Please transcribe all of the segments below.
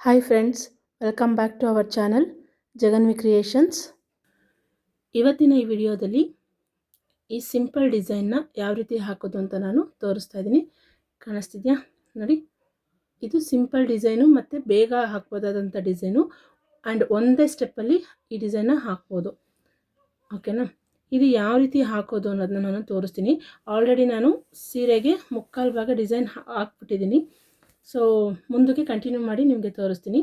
Hi friends, welcome back to our channel Jaganvi creations. ಇವತ್ತಿನ ಈ ವಿಡಿಯೋದಲ್ಲಿ ಈ ಸಿಂಪಲ್ ಡಿಸೈನ್ನ ಯಾವ ರೀತಿ ಹಾಕೋದು ಅಂತ ನಾನು ತೋರಿಸ್ತಾ ಇದ್ದೀನಿ. ಕಾಣಿಸ್ತಿದ್ಯಾ ನೋಡಿ, ಇದು ಸಿಂಪಲ್ ಡಿಸೈನು ಮತ್ತು ಬೇಗ ಹಾಕ್ಬೋದಾದಂಥ ಡಿಸೈನು ಆ್ಯಂಡ್ ಒಂದೇ ಸ್ಟೆಪ್ಪಲ್ಲಿ ಈ ಡಿಸೈನ್ನ ಹಾಕ್ಬೋದು. ಓಕೆನಾ? ಇದು ಯಾವ ರೀತಿ ಹಾಕೋದು ಅನ್ನೋದನ್ನ ನಾನು ತೋರಿಸ್ತೀನಿ. ಆಲ್ರೆಡಿ ನಾನು ಸೀರೆಗೆ ಮುಕ್ಕಾಲು ಭಾಗ ಡಿಸೈನ್ ಹಾಕ್ಬಿಟ್ಟಿದ್ದೀನಿ. ಸೊ ಮುಂದಕ್ಕೆ ಕಂಟಿನ್ಯೂ ಮಾಡಿ ನಿಮಗೆ ತೋರಿಸ್ತೀನಿ.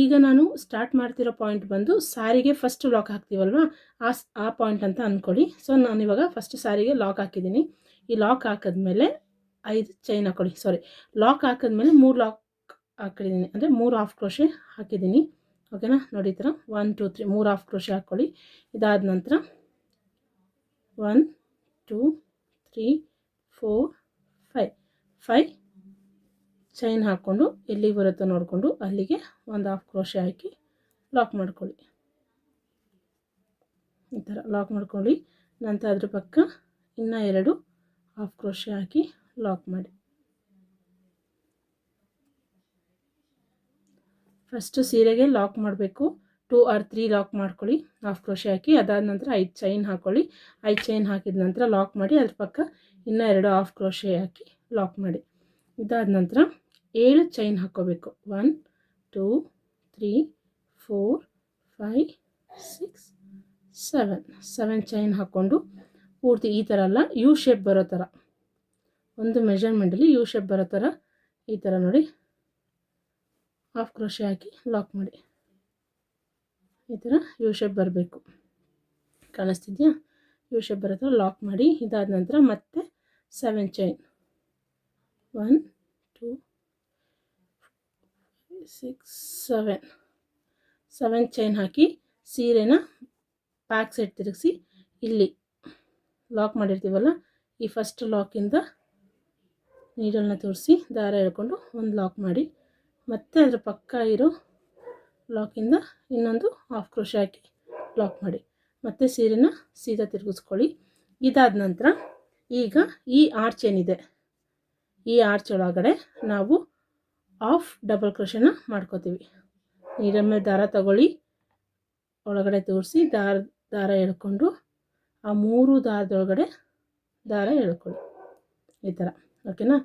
ಈಗ ನಾನು ಸ್ಟಾರ್ಟ್ ಮಾಡ್ತಿರೋ ಪಾಯಿಂಟ್ ಬಂದು ಸ್ಯಾರಿಗೆ ಫಸ್ಟ್ ಲಾಕ್ ಹಾಕ್ತೀವಲ್ವ, ಆ ಪಾಯಿಂಟ್ ಅಂತ ಅಂದ್ಕೊಳ್ಳಿ. ಸೊ ನಾನಿವಾಗ ಫಸ್ಟ್ ಸ್ಯಾರಿಗೆ ಲಾಕ್ ಹಾಕಿದ್ದೀನಿ. ಈ ಲಾಕ್ ಹಾಕಿದ್ಮೇಲೆ 5 ಚೈನ್ ಹಾಕ್ಕೊಳ್ಳಿ. ಲಾಕ್ ಹಾಕಿದ್ಮೇಲೆ 3 ಲಾಕ್ ಹಾಕಿದ್ದೀನಿ, ಅಂದರೆ 3 ಹಾಫ್ ಕ್ರೋಶೆ ಹಾಕಿದ್ದೀನಿ. ಓಕೆನಾ? ನೋಡಿ ಈ ಥರ 1 2 3 3 ಹಾಫ್ ಕ್ರೋಶೆ ಹಾಕ್ಕೊಳ್ಳಿ. ಇದಾದ ನಂತರ 1 2 3 4 5 ಚೈನ್ ಹಾಕ್ಕೊಂಡು ಎಲ್ಲಿಗೆ ಬರುತ್ತೋ ನೋಡಿಕೊಂಡು ಅಲ್ಲಿಗೆ 1 ಹಾಫ್ ಕ್ರೋಶೆ ಹಾಕಿ ಲಾಕ್ ಮಾಡ್ಕೊಳ್ಳಿ. ಈ ಥರ ಲಾಕ್ ಮಾಡ್ಕೊಳ್ಳಿ. ನಂತರ ಅದ್ರ ಪಕ್ಕ ಇನ್ನೂ 2 ಹಾಫ್ ಕ್ರೋಶೆ ಹಾಕಿ ಲಾಕ್ ಮಾಡಿ. ಫಸ್ಟು ಸೀರೆಗೆ ಲಾಕ್ ಮಾಡಬೇಕು. 2 or 3 ಲಾಕ್ ಮಾಡ್ಕೊಳ್ಳಿ ಹಾಫ್ ಕ್ರೋಶೆ ಹಾಕಿ. ಅದಾದ ನಂತರ 5 ಚೈನ್ ಹಾಕ್ಕೊಳ್ಳಿ. 5 ಚೈನ್ ಹಾಕಿದ ನಂತರ ಲಾಕ್ ಮಾಡಿ. ಅದ್ರ ಪಕ್ಕ ಇನ್ನೂ 2 ಹಾಫ್ ಕ್ರೋಶೆ ಹಾಕಿ ಲಾಕ್ ಮಾಡಿ. ಇದಾದ ನಂತರ 7 ಚೈನ್ ಹಾಕ್ಕೋಬೇಕು. 1 2 3 4 5 6 7 ಚೈನ್ ಹಾಕ್ಕೊಂಡು ಪೂರ್ತಿ ಈ ಥರ ಅಲ್ಲ, ಯು ಶೇಪ್ ಬರೋ ಥರ, ಒಂದು ಮೆಜರ್ಮೆಂಟಲ್ಲಿ ಯು ಶೇಪ್ ಬರೋ ಥರ ಈ ಥರ ನೋಡಿ ಹಾಫ್ ಕ್ರೋಶೆ ಹಾಕಿ ಲಾಕ್ ಮಾಡಿ. ಈ ಥರ ಯು ಶೇಪ್ ಬರಬೇಕು. ಕಾಣಿಸ್ತಿದ್ಯಾ? ಯು ಶೇಪ್ ಬರೋ ಥರ ಲಾಕ್ ಮಾಡಿ. ಇದಾದ ನಂತರ ಮತ್ತೆ 7 ಚೈನ್ 1 2 6 7 ಚೈನ್ ಹಾಕಿ ಸೀರೆನ ಬ್ಯಾಕ್ ಸೈಡ್ ತಿರುಗಿಸಿ ಇಲ್ಲಿ ಲಾಕ್ ಮಾಡಿರ್ತೀವಲ್ಲ, ಈ ಫಸ್ಟ್ ಲಾಕಿಂದ ನೀಡಲ್ನ ತೋರಿಸಿ ದಾರ ಎಳ್ಕೊಂಡು ಒಂದು ಲಾಕ್ ಮಾಡಿ, ಮತ್ತೆ ಅದರ ಪಕ್ಕ ಇರೋ ಲಾಕಿಂದ ಇನ್ನೊಂದು ಹಾಫ್ ಕ್ರೋಶೆ ಹಾಕಿ ಲಾಕ್ ಮಾಡಿ, ಮತ್ತೆ ಸೀರೆನ ಸೀದಾ ತಿರುಗಿಸ್ಕೊಳ್ಳಿ. ಇದಾದ ನಂತರ ಈಗ ಈ ಆರ್ಚ್ ಏನಿದೆ, ಈ ಆರ್ಚ್ ಒಳಗಡೆ ನಾವು ಹಾಫ್ ಡಬಲ್ ಕ್ರೋಶೆನ ಮಾಡ್ಕೋತೀವಿ. ನೀಡಲ್ ಮೇಲೆ ದಾರ ತಗೊಳ್ಳಿ, ಒಳಗಡೆ ತೋರಿಸಿ ದಾರ ಎಳ್ಕೊಂಡು ಆ 3 ದಾರದೊಳಗಡೆ ದಾರ ಎಳ್ಕೊಳ್ಳಿ ಈ ಥರ. ಓಕೆನಾ?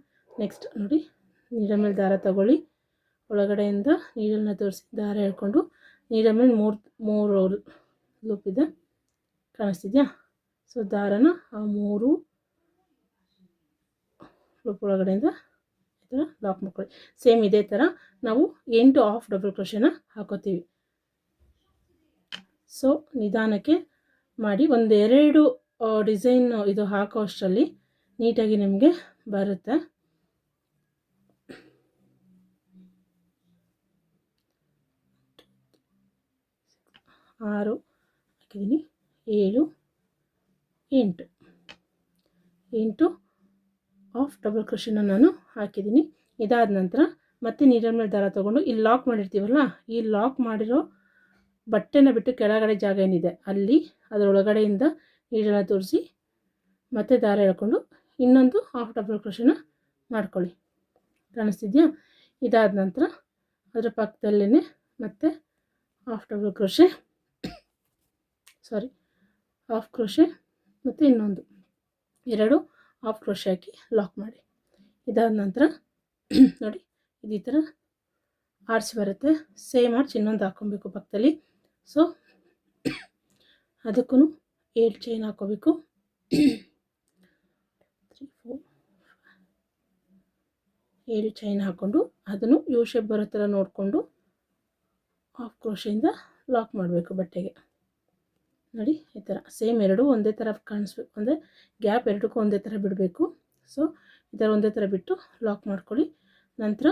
ನೆಕ್ಸ್ಟ್ ನೋಡಿ, ನೀಡಲ್ ಮೇಲೆ ದಾರ ತಗೊಳ್ಳಿ, ಒಳಗಡೆಯಿಂದ ನೀಡಲ್ನ ತೋರಿಸಿ ದಾರ ಎಳ್ಕೊಂಡು ನೀಡಲ್ ಮೇಲೆ 3 ಲೂಪ್ ಇದೆ. ಕಾಣಿಸ್ತಿದ್ಯಾ? ಸೊ ದಾರನ ಆ 3 ಲೂಪ್ ಒಳಗಡೆಯಿಂದ ಈ ಥರ ಲಾಕ್ ಮಾಡ್ಕೊಳ್ಳಿ. ಸೇಮ್ ಇದೇ ಥರ ನಾವು 8 ಹಾಫ್ ಡಬಲ್ ಕ್ರೋಶೆನ ಹಾಕೋತೀವಿ. ಸೊ ನಿಧಾನಕ್ಕೆ ಮಾಡಿ, 1-2 ಡಿಸೈನ್ ಇದು ಹಾಕೋ ಅಷ್ಟರಲ್ಲಿ ನೀಟಾಗಿ ನಿಮಗೆ ಬರುತ್ತೆ. ಆರು ಹಾಕಿದ್ದೀನಿ, 7 8 ಹಾಫ್ ಡಬಲ್ ಕ್ರೋಶೆನ ನಾನು ಹಾಕಿದ್ದೀನಿ. ಇದಾದ ನಂತರ ಮತ್ತೆ ನೀಡಲ್ ಮೇಲೆ ದಾರ ತೊಗೊಂಡು ಇಲ್ಲಿ ಲಾಕ್ ಮಾಡಿರ್ತೀವಲ್ಲ, ಈ ಲಾಕ್ ಮಾಡಿರೋ ಬಟ್ಟೆನ ಬಿಟ್ಟು ಕೆಳಗಡೆ ಜಾಗ ಏನಿದೆ ಅಲ್ಲಿ ಅದರೊಳಗಡೆಯಿಂದ ನೀಡಲ್ನ ತೋರಿಸಿ ಮತ್ತೆ ದಾರ ಎಳ್ಕೊಂಡು ಇನ್ನೊಂದು ಹಾಫ್ ಡಬಲ್ ಕ್ರೋಶೆನ ಮಾಡ್ಕೊಳ್ಳಿ. ಕಾಣಿಸ್ತಿದ್ಯಾ? ಇದಾದ ನಂತರ ಅದರ ಪಕ್ಕದಲ್ಲೇ ಮತ್ತೆ half double crochet half crochet ಮತ್ತು ಇನ್ನೊಂದು 2 ಹಾಫ್ ಕ್ರೋಶೆ ಹಾಕಿ ಲಾಕ್ ಮಾಡಿ. ಇದಾದ ನಂತರ ನೋಡಿ, ಈ ಥರ ಆರ್ಚ್ ಬರುತ್ತೆ. ಸೇಮ್ ಆರ್ಚ್ ಇನ್ನೊಂದು ಹಾಕ್ಕೊಬೇಕು ಪಕ್ಕದಲ್ಲಿ. ಸೊ ಅದಕ್ಕೂ 7 ಚೈನ್ ಹಾಕ್ಕೋಬೇಕು. 7 ಚೈನ್ ಹಾಕ್ಕೊಂಡು ಅದನ್ನು ಯು ಶೇಪ್ ಬರೋ ಥರ ನೋಡಿಕೊಂಡು ಹಾಫ್ ಕ್ರೋಶೆಯಿಂದ ಲಾಕ್ ಮಾಡಬೇಕು ಬಟ್ಟೆಗೆ. ನೋಡಿ ಈ ಥರ ಸೇಮ್ 2 ಒಂದೇ ಥರ ಕಾಣಿಸ್ಬೇಕು, ಅಂದರೆ ಗ್ಯಾಪ್ 2ಕ್ಕೂ ಒಂದೇ ಥರ ಬಿಡಬೇಕು. ಸೊ ಈ ಥರ ಒಂದೇ ಥರ ಬಿಟ್ಟು ಲಾಕ್ ಮಾಡ್ಕೊಳ್ಳಿ. ನಂತರ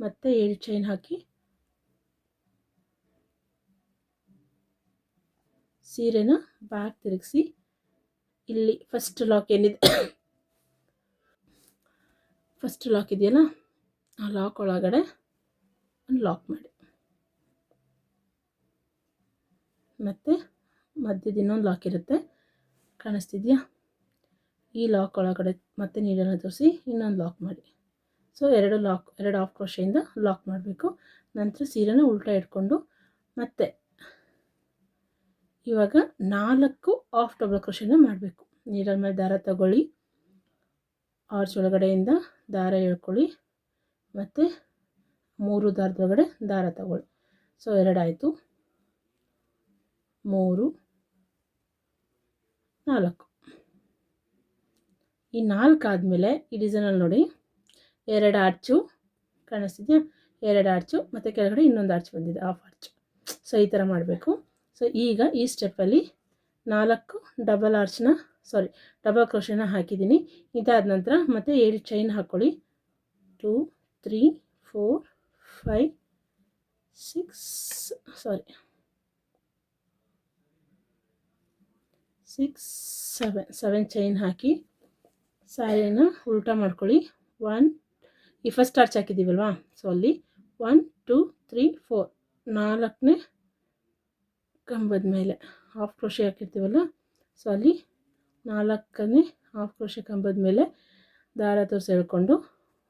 ಮತ್ತೆ 7 ಚೈನ್ ಹಾಕಿ ಸೀರೆನ ಬ್ಯಾಕ್ ತಿರುಗಿಸಿ ಇಲ್ಲಿ ಫಸ್ಟ್ ಲಾಕ್ ಏನಿದೆ, ಫಸ್ಟ್ ಲಾಕ್ ಇದೆಯಲ್ಲ, ಆ ಲಾಕ್ ಒಳಗಡೆ ಒಂದು ಲಾಕ್ ಮಾಡಿ, ಮತ್ತು ಮಧ್ಯದ ಇನ್ನೊಂದು ಲಾಕ್ ಇರುತ್ತೆ. ಕಾಣಿಸ್ತಿದೆಯಾ? ಈ ಲಾಕ್ ಒಳಗಡೆ ಮತ್ತೆ ನೀಡಲ್ನ ತೋರಿಸಿ ಇನ್ನೊಂದು ಲಾಕ್ ಮಾಡಿ. ಸೊ 2 ಹಾಫ್ ಕ್ರೋಶೆಯಿಂದ ಲಾಕ್ ಮಾಡಬೇಕು. ನಂತರ ಸೀರೆನ ಉಲ್ಟಾ ಇಟ್ಕೊಂಡು ಮತ್ತೆ ಇವಾಗ 4 ಹಾಫ್ ಡಬಲ್ ಕ್ರೋಶೆನ ಮಾಡಬೇಕು. ನೀಡಲ್ ಮೇಲೆ ದಾರ ತಗೊಳ್ಳಿ, ಆರ್ಚ್ ಒಳಗಡೆಯಿಂದ ದಾರ ಎಳ್ಕೊಳ್ಳಿ, ಮತ್ತು 3 ದಾರದೊಳಗಡೆ ದಾರ ತಗೊಳ್ಳಿ. ಸೊ 2 ಆಯಿತು, 3, 4. ಈ 4 ಆದಮೇಲೆ ಈ ಡಿಸೈನಲ್ಲಿ ನೋಡಿ 2 ಆರ್ಚು ಕಾಣಿಸ್ತಿದೆಯಾ, 2 ಆರ್ಚು ಮತ್ತು ಕೆಳಗಡೆ ಇನ್ನೊಂದು ಆರ್ಚ್ ಬಂದಿದೆ, ಹಾಫ್ ಆರ್ಚ್. ಸೊ ಈ ಥರ ಮಾಡಬೇಕು. ಸೊ ಈಗ ಈ ಸ್ಟೆಪ್ಪಲ್ಲಿ 4 ಡಬಲ್ ಕ್ರೋಶೆನ ಹಾಕಿದ್ದೀನಿ. ಇದಾದ ನಂತರ ಮತ್ತೆ 7 ಚೈನ್ ಹಾಕ್ಕೊಳ್ಳಿ. 2, 3, 4, 5, 6, 7 ಚೈನ್ ಹಾಕಿ ಸ್ಯಾರಿನ ಉಲ್ಟಾ ಮಾಡ್ಕೊಳ್ಳಿ. 1 ಈ ಫಸ್ಟ್ ಆರ್ಚ್ ಹಾಕಿದ್ದೀವಲ್ವಾ, ಸೊ ಅಲ್ಲಿ 1, 2, 3, 4 4ನೇ ಕಂಬದ ಮೇಲೆ ಹಾಫ್ ಕ್ರೋಶೆ ಹಾಕಿರ್ತೀವಲ್ಲ, ಸೊ ಅಲ್ಲಿ 4ನೇ ಹಾಫ್ ಕ್ರೋಶೆ ಕಂಬದ ಮೇಲೆ ದಾರ ತೋರಿಸಿ ಎಳ್ಕೊಂಡು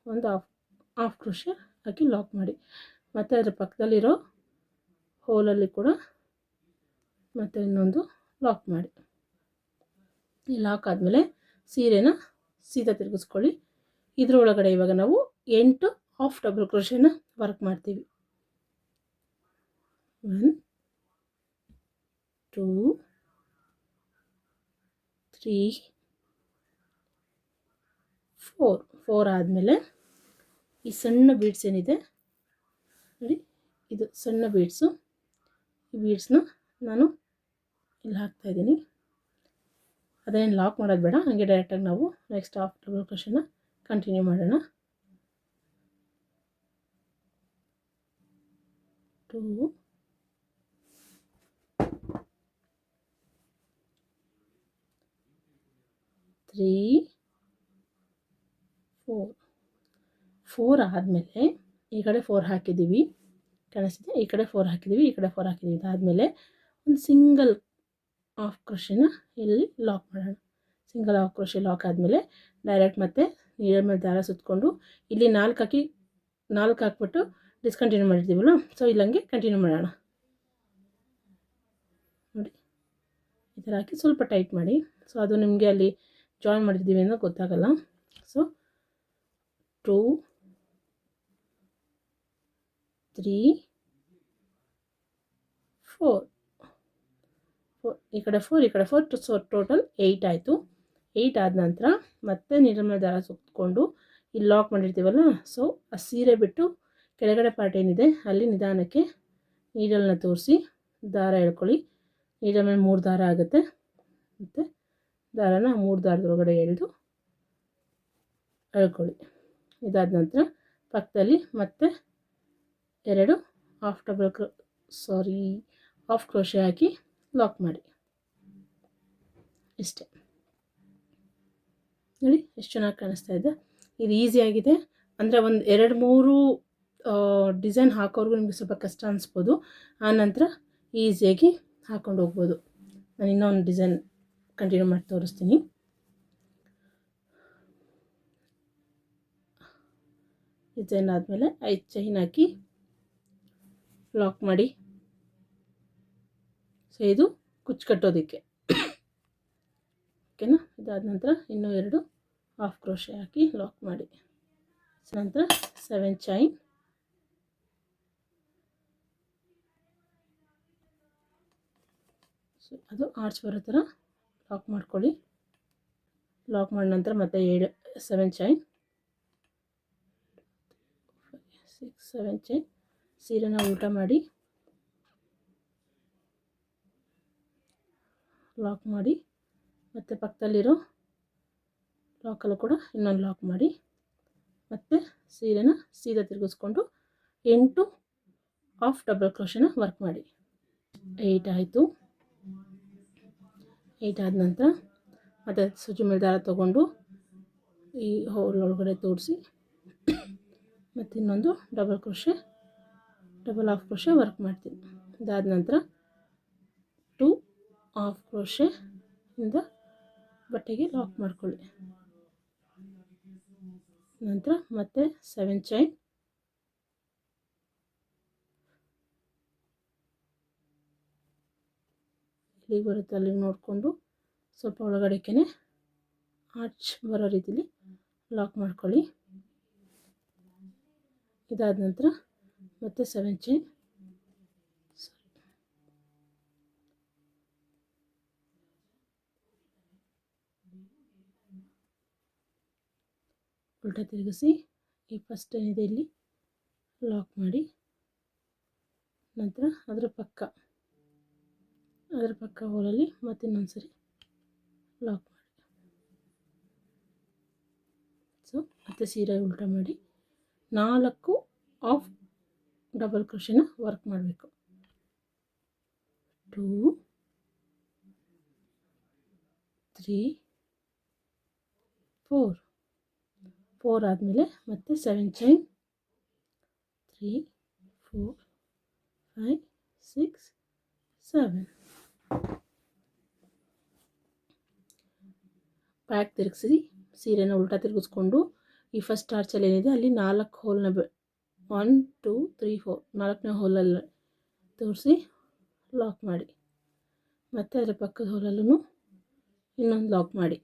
ಒಂದು ಹಾಫ್ ಕ್ರೋಶೆ ಹಾಕಿ ಲಾಕ್ ಮಾಡಿ. ಮತ್ತು ಅದರ ಪಕ್ಕದಲ್ಲಿರೋ ಹೋಲಲ್ಲಿ ಕೂಡ ಮತ್ತೆ ಇನ್ನೊಂದು ಲಾಕ್ ಮಾಡಿ. ಈ ಲಾಕ್ ಆದಮೇಲೆ ಸೀರೆನ ಸೀದಾ ತಿರುಗಿಸ್ಕೊಳ್ಳಿ. ಇದ್ರ ಒಳಗಡೆ ಇವಾಗ ನಾವು 8 ಹಾಫ್ ಡಬಲ್ ಕ್ರೋಶೆನ ವರ್ಕ್ ಮಾಡ್ತೀವಿ. 1, 2, 3, 4 ಆದಮೇಲೆ ಈ ಸಣ್ಣ ಬೀಡ್ಸ್ ಏನಿದೆ ನೋಡಿ, ಇದು ಸಣ್ಣ ಬೀಡ್ಸು. ಈ ಬೀಡ್ಸ್ನ ನಾನು ಇಲ್ಲಿ ಹಾಕ್ತಾಯಿದ್ದೀನಿ. ಅದೇನು ಲಾಕ್ ಮಾಡೋದು ಬೇಡ, ಹಾಗೆ ಡೈರೆಕ್ಟಾಗಿ ನಾವು ನೆಕ್ಸ್ಟ್ ಹಾಫ್ ಡಬಲ್ ಕ್ರೋಶೆನ ಕಂಟಿನ್ಯೂ ಮಾಡೋಣ. 2, 3, 4 ಆದಮೇಲೆ ಈ ಕಡೆ 4 ಹಾಕಿದ್ದೀವಿ, ಕಾಣಿಸ್ತಿದೆ, ಈ ಕಡೆ 4 ಹಾಕಿದ್ದೀವಿ, ಈ ಕಡೆ 4 ಹಾಕಿದ್ದೀವಿ. ಇದಾದಮೇಲೆ ಒಂದು ಸಿಂಗಲ್ ಹಾಫ್ ಕ್ರೋಶೆನ ಇಲ್ಲಿ ಲಾಕ್ ಮಾಡೋಣ. ಸಿಂಗಲ್ ಹಾಫ್ ಕ್ರೋಶೆ ಲಾಕ್ ಆದಮೇಲೆ ಡೈರೆಕ್ಟ್ ಮತ್ತೆ ನೀಡಲ್ ಮೇಲೆ ದಾರ ಸುತ್ತಕೊಂಡು ಇಲ್ಲಿ 4 ಹಾಕ್ಬಿಟ್ಟು ಡಿಸ್ಕಂಟಿನ್ಯೂ ಮಾಡಿರ್ತೀವಲ್ಲ, ಸೊ ಇಲ್ಲಂಗೆ ಕಂಟಿನ್ಯೂ ಮಾಡೋಣ. ನೋಡಿ ಈ ಥರ ಹಾಕಿ ಸ್ವಲ್ಪ ಟೈಟ್ ಮಾಡಿ. ಸೊ ಅದು ನಿಮಗೆ ಅಲ್ಲಿ ಜಾಯಿನ್ ಮಾಡಿರ್ತೀವಿ ಅನ್ನೋ ಗೊತ್ತಾಗಲ್ಲ. ಸೊ 2, 3, 4 ಈ ಕಡೆ 4 ಈ ಕಡೆ 4, ಸೊ ಟೋಟಲ್ 8 ಆಯಿತು. 8 ಆದ ನಂತರ ಮತ್ತೆ ನೀಡಲ್ ಮೇಲೆ ದಾರ ಸುತ್ತಕೊಂಡು ಇಲ್ಲಿ ಲಾಕ್ ಮಾಡಿರ್ತೀವಲ್ಲ, ಸೊ ಆ ಸೀರೆ ಬಿಟ್ಟು ಕೆಳಗಡೆ ಪಾರ್ಟ್ ಏನಿದೆ ಅಲ್ಲಿ ನಿಧಾನಕ್ಕೆ ನೀಡಲ್ನ ತೋರಿಸಿ ದಾರ ಎಳ್ಕೊಳ್ಳಿ. ನೀಡಲ್ ಮೇಲೆ 3 ದಾರ ಆಗುತ್ತೆ, ಮತ್ತು ದಾರನ 3 ದಾರದೊಳಗಡೆ ಎಳೆದು ಎಳ್ಕೊಳ್ಳಿ. ಇದಾದ ನಂತರ ಪಕ್ಕದಲ್ಲಿ ಮತ್ತೆ 2 ಹಾಫ್ ಕ್ರೋಶೆ ಹಾಕಿ ಲಾಕ್ ಮಾಡಿ. ಇಷ್ಟೇ ನೋಡಿ, ಎಷ್ಟು ಚೆನ್ನಾಗಿ ಕಾಣಿಸ್ತಾ ಇದೆ. ಇದು ಈಸಿಯಾಗಿದೆ. ಅಂದರೆ ಒಂದು 2-3 ಡಿಸೈನ್ ಹಾಕೋರ್ಗು ನಿಮಗೆ ಸ್ವಲ್ಪ ಕಷ್ಟ ಅನಿಸ್ಬೋದು, ಆನಂತರ ಈಸಿಯಾಗಿ ಹಾಕ್ಕೊಂಡು ಹೋಗ್ಬೋದು. ನಾನು ಇನ್ನೊಂದು ಡಿಸೈನ್ ಕಂಟಿನ್ಯೂ ಮಾಡಿ ತೋರಿಸ್ತೀನಿ. ಡಿಸೈನ್ ಆದಮೇಲೆ 5 ಚೈನ್ ಹಾಕಿ ಲಾಕ್ ಮಾಡಿ. ಸೊ ಇದು ಕುಚ್ಚು ಕಟ್ಟೋದಕ್ಕೆ, ಓಕೆನಾ. ಇದಾದ ನಂತರ ಇನ್ನೂ 2 ಹಾಫ್ ಕ್ರೋಶೆ ಹಾಕಿ ಲಾಕ್ ಮಾಡಿ. ನಂತರ 7 ಚೈನ್, ಸೊ ಅದು ಆರ್ಚ್ ಬರೋ ಥರ ಲಾಕ್ ಮಾಡ್ಕೊಳ್ಳಿ. ಲಾಕ್ ಮಾಡಿದ ನಂತರ ಮತ್ತೆ 7 ಚೈನ್, 6, 7 ಚೈನ್, ಸೀರೆನ ಉಲ್ಟಾ ಮಾಡಿ ಲಾಕ್ ಮಾಡಿ. ಮತ್ತು ಪಕ್ಕದಲ್ಲಿರೋ ಲಾಕಲ್ಲೂ ಕೂಡ ಇನ್ನೊಂದು ಲಾಕ್ ಮಾಡಿ. ಮತ್ತು ಸೀರೆನ ಸೀದಾ ತಿರುಗಿಸ್ಕೊಂಡು 8 ಹಾಫ್ ಡಬಲ್ ಕ್ರೋಶೆನ ವರ್ಕ್ ಮಾಡಿ. 8 ಆಯಿತು. 8 ಆದ ನಂತರ ಮತ್ತು ಸೂಜಿ ಮೇಲೆ ದಾರ ತೊಗೊಂಡು ಈ ಹೋಲ್ ಒಳಗಡೆ ತೋರಿಸಿ ಮತ್ತು ಇನ್ನೊಂದು ಡಬಲ್ ಹಾಫ್ ಕ್ರೋಶೆ ವರ್ಕ್ ಮಾಡ್ತೀನಿ. ಇದಾದ ನಂತರ 2 ಹಾಫ್ ಕ್ರೋಶೆಯಿಂದ ಬಟ್ಟೆಗೆ ಲಾಕ್ ಮಾಡ್ಕೊಳ್ಳಿ. ನಂತರ ಮತ್ತೆ 7 ಚೈನ್, ಇಲ್ಲಿಗೆ ಬರುತ್ತೆ ಅಲ್ಲಿಗೆ ನೋಡಿಕೊಂಡು ಸ್ವಲ್ಪ ಒಳಗಡೆಗೆ ಆರ್ಚ್ ಬರೋ ರೀತಿಲಿ ಲಾಕ್ ಮಾಡ್ಕೊಳ್ಳಿ. ಇದಾದ ನಂತರ ಮತ್ತೆ 7 ಚೈನ್ ಉಲ್ಟಾ ತಿರುಗಿಸಿ ಈ ಫಸ್ಟ್ ಏನಿದೆ ಇಲ್ಲಿ ಲಾಕ್ ಮಾಡಿ, ನಂತರ ಅದರ ಪಕ್ಕ ಹೋಲಲ್ಲಿ ಮತ್ತೆ ಇನ್ನೊಂದು ಸರಿ ಲಾಕ್ ಮಾಡಿ. ಸೊ ಮತ್ತೆ ಸೀರೆ ಉಲ್ಟಾ ಮಾಡಿ 4 ಆಫ್ ಡಬಲ್ ಕ್ರೋಶೆನ ವರ್ಕ್ ಮಾಡಬೇಕು. 2 3 4 ಆದಮೇಲೆ ಮತ್ತೆ 7 ಚೈನ್ 3 4 5 6 7 ಬ್ಯಾಕ್ ತಿರುಗಿಸಿ ಸೀರೆನ ಉಲ್ಟಾ ತಿರುಗಿಸ್ಕೊಂಡು ಈ ಫಸ್ಟ್ ಆರ್ಚಲ್ಲಿ ಏನಿದೆ ಅಲ್ಲಿ 4 ಹೋಲ್ನ 1 2 3 4 4ನೇ ಹೋಲಲ್ಲಿ ತೋರಿಸಿ ಲಾಕ್ ಮಾಡಿ. ಮತ್ತು ಅದರ ಪಕ್ಕದ ಹೋಲಲ್ಲೂ ಇನ್ನೊಂದು ಲಾಕ್ ಮಾಡಿ.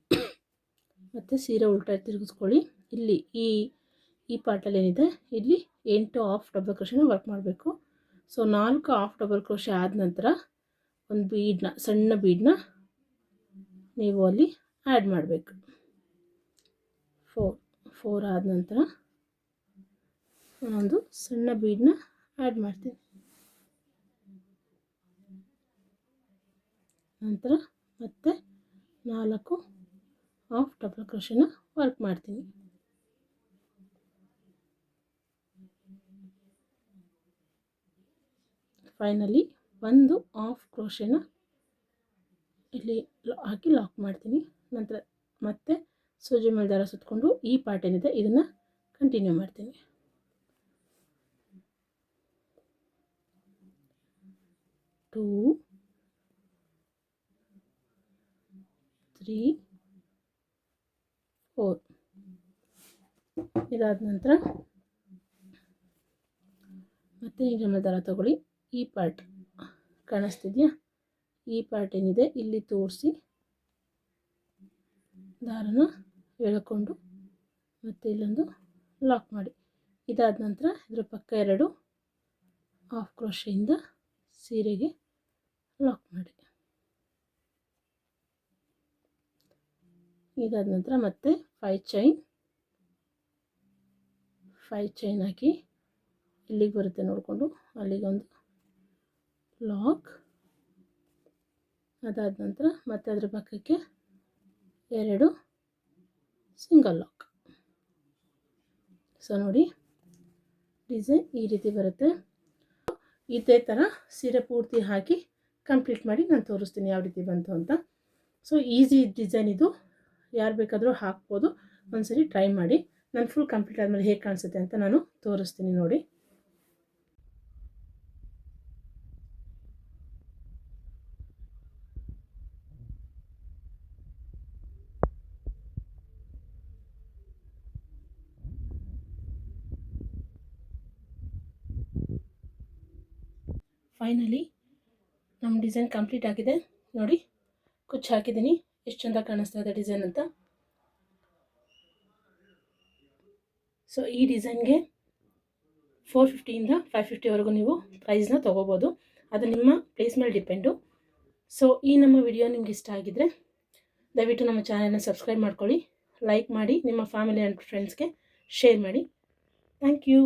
ಮತ್ತು ಸೀರೆ ಉಲ್ಟಾ ತಿರುಗಿಸ್ಕೊಳ್ಳಿ. ಇಲ್ಲಿ ಈ ಪಾರ್ಟಲ್ಲಿ ಏನಿದೆ ಇಲ್ಲಿ 8 ಆಫ್ ಡಬಲ್ ಕ್ರೋಶೆನ ವರ್ಕ್ ಮಾಡಬೇಕು. ಸೊ 4 ಆಫ್ ಡಬಲ್ ಕ್ರೋಶೆ ಆದ ನಂತರ ಒಂದು ಸಣ್ಣ ಬೀಡನ್ನ ನೀವು ಅಲ್ಲಿ ಆ್ಯಡ್ ಮಾಡಬೇಕು. 4 ಆದ ನಂತರ ನಾನೊಂದು ಸಣ್ಣ ಬೀಡನ್ನ ಆ್ಯಡ್ ಮಾಡ್ತೀನಿ. ನಂತರ ಮತ್ತೆ 4 ಆಫ್ ಡಬಲ್ ಕ್ರೋಶೆನ ವರ್ಕ್ ಮಾಡ್ತೀನಿ. ಫೈನಲಿ ಒಂದು ಆಫ್ ಕ್ರೋಶೆನ ಇಲ್ಲಿ ಹಾಕಿ ಲಾಕ್ ಮಾಡ್ತೀನಿ. ನಂತರ ಮತ್ತೆ ಸೂಜಿ ಮೇಲೆ ದಾರ ಸುತ್ತಕೊಂಡು ಈ ಪಾರ್ಟ್ ಏನಿದೆ ಇದನ್ನು ಕಂಟಿನ್ಯೂ ಮಾಡ್ತೀನಿ. 2 3 4 ಇದಾದ ನಂತರ ಮತ್ತೆ ನೀರಿನ ಮೇಲೆ ದಾರ ತಗೊಳ್ಳಿ. ಈ ಪಾರ್ಟ್ ಕಾಣಿಸ್ತಿದೆಯಾ, ಈ ಪಾರ್ಟ್ ಏನಿದೆ ಇಲ್ಲಿ ತೋರಿಸಿ ದಾರನ ಎಳ್ಕೊಂಡು ಮತ್ತೆ ಇಲ್ಲೊಂದು ಲಾಕ್ ಮಾಡಿ. ಇದಾದ ನಂತರ ಇದರ ಪಕ್ಕ 2 ಆಫ್ ಕ್ರೋಶೆಯಿಂದ ಸೀರೆಗೆ ಲಾಕ್ ಮಾಡಿ. ಇದಾದ ನಂತರ ಮತ್ತೆ 5 ಚೈನ್ ಹಾಕಿ ಇಲ್ಲಿಗೆ ಬರುತ್ತೆ ನೋಡಿಕೊಂಡು ಅಲ್ಲಿಗೊಂದು ಲಾಕ್. ಅದಾದ ನಂತರ ಮತ್ತೆ ಅದರ ಪಕ್ಕಕ್ಕೆ 2 ಸಿಂಗಲ್ ಲಾಕ್. ಸೊ ನೋಡಿ ಡಿಸೈನ್ ಈ ರೀತಿ ಬರುತ್ತೆ. ಇದೇ ಥರ ಸೀರೆ ಪೂರ್ತಿ ಹಾಕಿ ಕಂಪ್ಲೀಟ್ ಮಾಡಿ ನಾನು ತೋರಿಸ್ತೀನಿ ಯಾವ ರೀತಿ ಬಂತು ಅಂತ. ಸೊ ಈಸಿ ಡಿಸೈನ್ ಇದು, ಯಾರು ಬೇಕಾದರೂ ಹಾಕ್ಬೋದು. ಒಂದ್ಸರಿ ಟ್ರೈ ಮಾಡಿ. ನಾನು ಫುಲ್ ಕಂಪ್ಲೀಟ್ ಆದಮೇಲೆ ಹೇಗೆ ಕಾಣಿಸುತ್ತೆ ಅಂತ ನಾನು ತೋರಿಸ್ತೀನಿ ನೋಡಿ. ಫೈನಲಿ ನಮ್ಮ ಡಿಸೈನ್ ಕಂಪ್ಲೀಟ್ ಆಗಿದೆ ನೋಡಿ. ಕುಚ್ಚು ಹಾಕಿದ್ದೀನಿ, ಎಷ್ಟು ಚೆಂದ ಕಾಣಿಸ್ತಾ ಇದೆ ಡಿಸೈನ್ ಅಂತ. ಸೊ ಈ ಡಿಸೈನ್ಗೆ 450ಇಂದ 550ವರೆಗೂ ನೀವು ಪ್ರೈಸ್ನ ತೊಗೋಬೋದು. ಅದು ನಿಮ್ಮ ಪ್ಲೇಸ್ ಮೇಲೆ ಡಿಪೆಂಡು. ಸೊ ಈ ನಮ್ಮ ವಿಡಿಯೋ ನಿಮ್ಗೆ ಇಷ್ಟ ಆಗಿದ್ದರೆ ದಯವಿಟ್ಟು ನಮ್ಮ ಚಾನಲ್ನ ಸಬ್ಸ್ಕ್ರೈಬ್ ಮಾಡ್ಕೊಳ್ಳಿ, ಲೈಕ್ ಮಾಡಿ, ನಿಮ್ಮ ಫ್ಯಾಮಿಲಿ ಆ್ಯಂಡ್ ಫ್ರೆಂಡ್ಸ್ಗೆ ಶೇರ್ ಮಾಡಿ. Thank you.